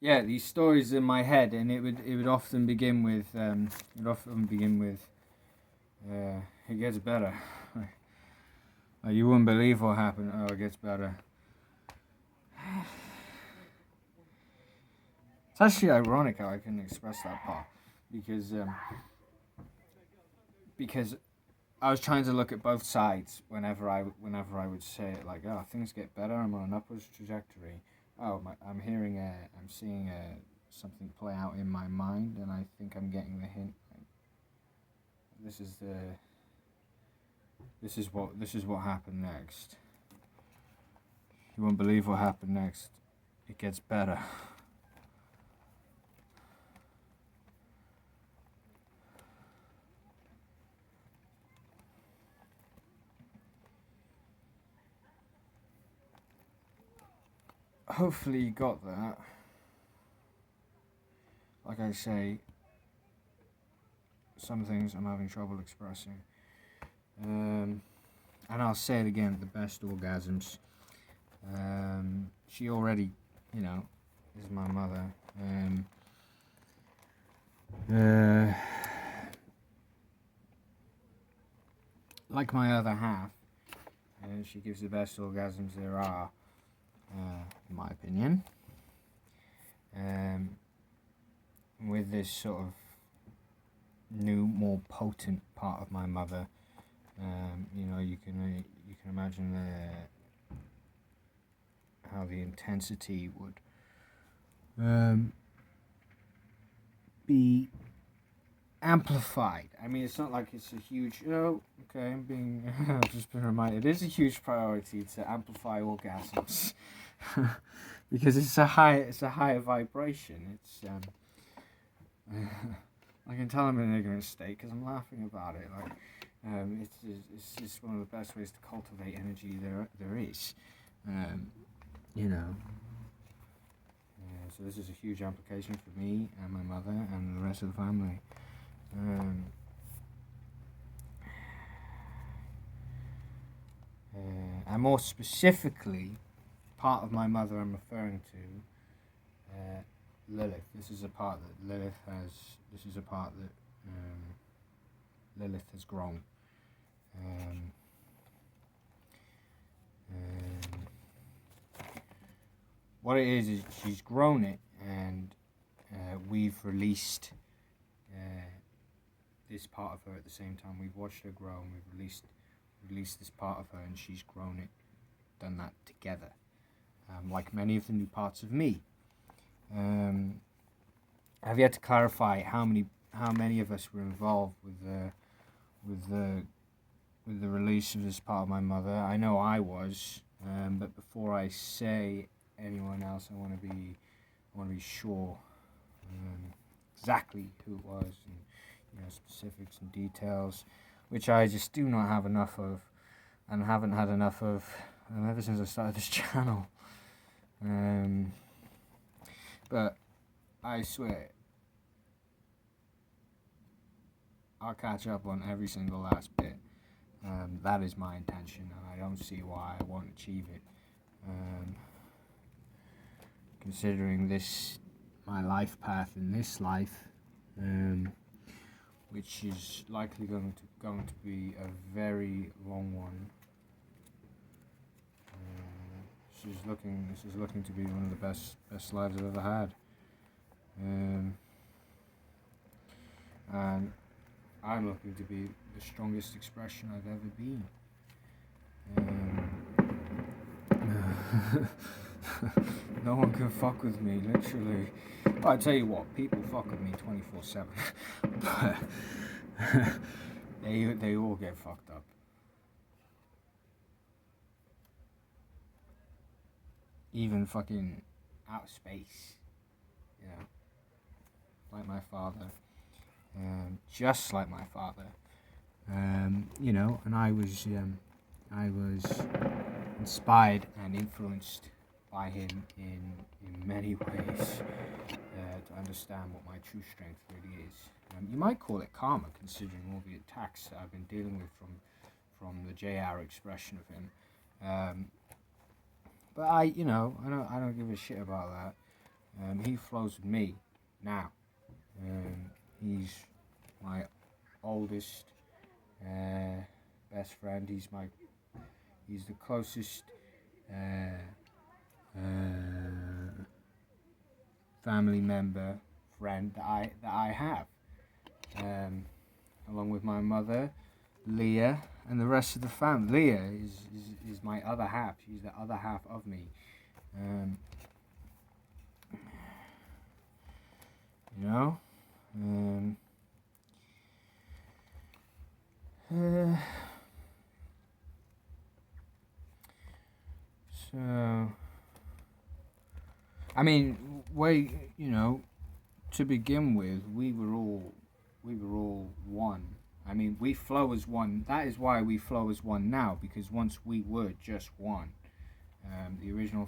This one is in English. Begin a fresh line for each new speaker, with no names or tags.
yeah, these stories in my head, and it would often begin with it gets better. You wouldn't believe what happened. Oh, it gets better. It's actually ironic how I can express that part because because I was trying to look at both sides whenever I would say it, like, oh, things get better. I'm on an upwards trajectory. Oh, I'm seeing something play out in my mind, and I think I'm getting the hint. Like, this is the this is what happened next. You won't believe what happened next. It gets better. Hopefully you got that. Like I say, some things I'm having trouble expressing. And I'll say it again, the best orgasms. She already, you know, is my mother. Uh, like my other half, she gives the best orgasms there are, in my opinion. With this sort of new, more potent part of my mother, you can imagine how the intensity would be amplified. I mean, it's not like it's a huge. Okay, I've just been reminded. It is a huge priority to amplify orgasms because it's a higher vibration. I can tell I'm in an ignorant state because I'm laughing about it. Like, it's just one of the best ways to cultivate energy there is. You know. So this is a huge application for me and my mother and the rest of the family. And more specifically, part of my mother I'm referring to, Lilith. This is a part that Lilith has. This is a part that Lilith has grown. What it is she's grown it, and we've released this part of her at the same time. We've watched her grow, and we've released this part of her, and she's grown it, done that together, like many of the new parts of me. I've yet to clarify how many of us were involved with the release of this part of my mother. I know I was, but before I say anyone else, I want to be sure exactly who it was, and specifics and details, which I just do not have enough of, and haven't had enough of ever since I started this channel. But I swear, I'll catch up on every single last bit. That is my intention, and I don't see why I won't achieve it. Considering my life path in this life, which is likely going to be a very long one. This is looking to be one of the best lives I've ever had. And I'm looking to be the strongest expression I've ever been. No one can fuck with me, literally. I tell you what, people fuck with me 24/7, but they all get fucked up. Even fucking out of space, like my father, just like my father, and I was inspired and influenced by him in many ways to understand what my true strength really is. You might call it karma, considering all the attacks that I've been dealing with from the JR expression of him. But I don't give a shit about that. He flows with me now. He's my oldest best friend. He's the closest family member, friend that I have. Along with my mother, Leah, and the rest of the family. Leah is my other half. She's the other half of me. You know? So, I mean, to begin with, we were all one. I mean, we flow as one. That is why we flow as one now, because once we were just one. The original